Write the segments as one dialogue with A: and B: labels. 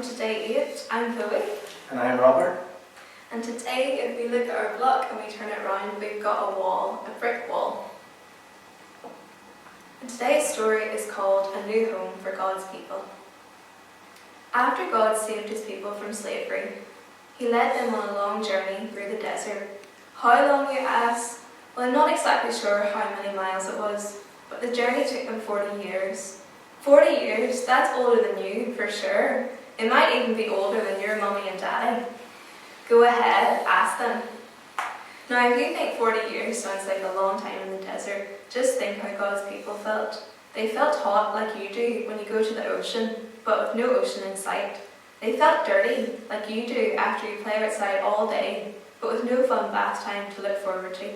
A: welcome to day 8. I'm Chloe.
B: And I'm Robert.
A: And today, if we look at our block and we turn it around, we've got a wall, a brick wall. And today's story is called A New Home for God's People. After God saved his people from slavery, he led them on a long journey through the desert. How long, you ask? Well, I'm not exactly sure how many miles it was, but the journey took them 40 years. 40 years? That's older than you, for sure. It might even be older than your mummy and daddy. Go ahead, ask them. Now, if you think 40 years sounds like a long time in the desert, just think how God's people felt. They felt hot like you do when you go to the ocean, but with no ocean in sight. They felt dirty like you do after you play outside all day, but with no fun bath time to look forward to.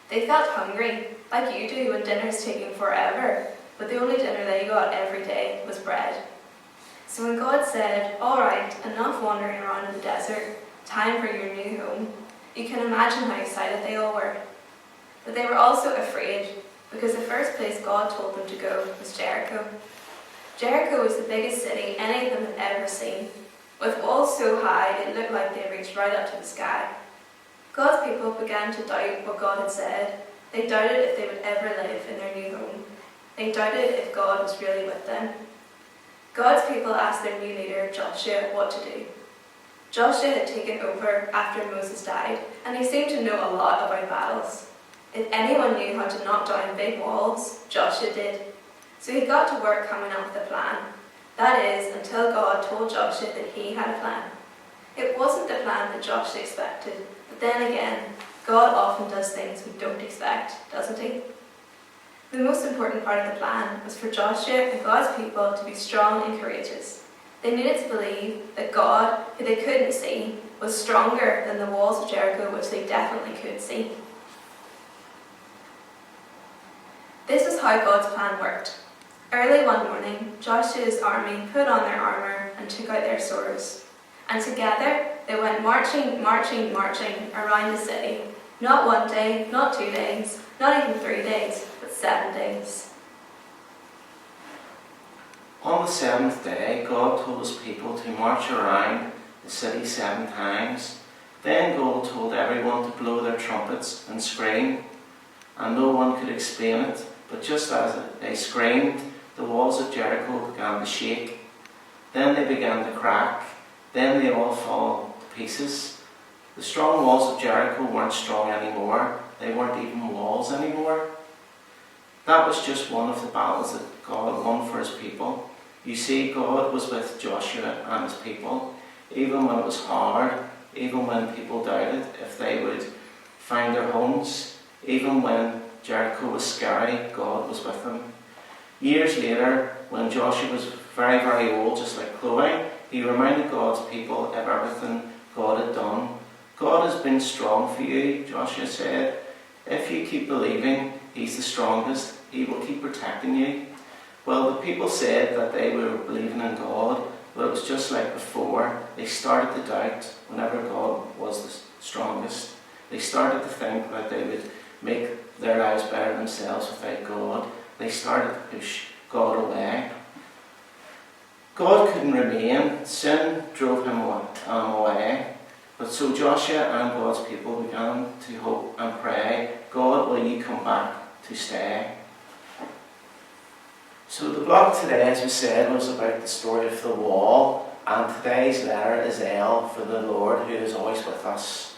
A: They felt hungry like you do when dinner's taking forever, but the only dinner they got every day was bread. So when God said, "All right, enough wandering around in the desert, time for your new home," you can imagine how excited they all were. But they were also afraid, because the first place God told them to go was Jericho. Jericho was the biggest city any of them had ever seen. With walls so high it looked like they reached right up to the sky. God's people began to doubt what God had said. They doubted if they would ever live in their new home. They doubted if God was really with them. God's people asked their new leader, Joshua, what to do. Joshua had taken over after Moses died, and he seemed to know a lot about battles. If anyone knew how to knock down big walls, Joshua did. So he got to work coming up with a plan. That is, until God told Joshua that he had a plan. It wasn't the plan that Joshua expected, but then again, God often does things we don't expect, doesn't he? The most important part of the plan was for Joshua and God's people to be strong and courageous. They needed to believe that God, who they couldn't see, was stronger than the walls of Jericho, which they definitely could see. This is how God's plan worked. Early one morning, Joshua's army put on their armour and took out their swords. And together, they went marching around the city. Not 1 day, not 2 days, not even 3 days, but 7 days.
B: On the seventh day, God told his people to march around the city 7 times. Then God told everyone to blow their trumpets and scream, and no one could explain it, but just as they screamed, the walls of Jericho began to shake. Then they began to crack. Then they all fell to pieces. The strong walls of Jericho weren't strong anymore. They weren't even walls anymore. That was just one of the battles that God won for his people. You see, God was with Joshua and his people, even when it was hard, even when people doubted if they would find their homes, even when Jericho was scary, God was with them. Years later, when Joshua was very, very old, just like Chloe, he reminded God's people of everything God had done. God has been strong for you, Joshua said. If you keep believing he's the strongest, he will keep protecting you. Well, the people said that they were believing in God, but it was just like before. They started to doubt whenever God was the strongest. They started to think that they would make their lives better themselves without God. They started to push God away. God couldn't remain. Sin drove him away. But so Joshua and God's people began to hope and pray, God, will you come back to stay? So the blog today, as we said, was about the story of the wall, and today's letter is L for the Lord, who is always with us.